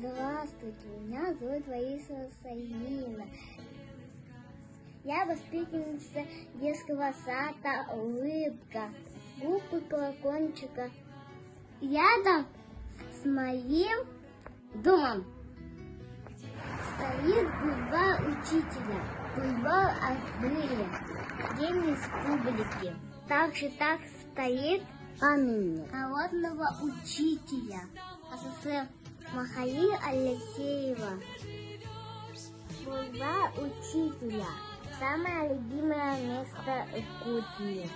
Здравствуйте, меня зовут Лариса Саилина. Я воспитанница детского сада «Улыбка», группы «Колокольчика». Рядом с моим домом стоит два учителя. Бульвар открыли, День республики. Также так стоит памятник народного учителя СССР Михаила Алексеева. Бульвар учителя. Самое любимое место Иркутии.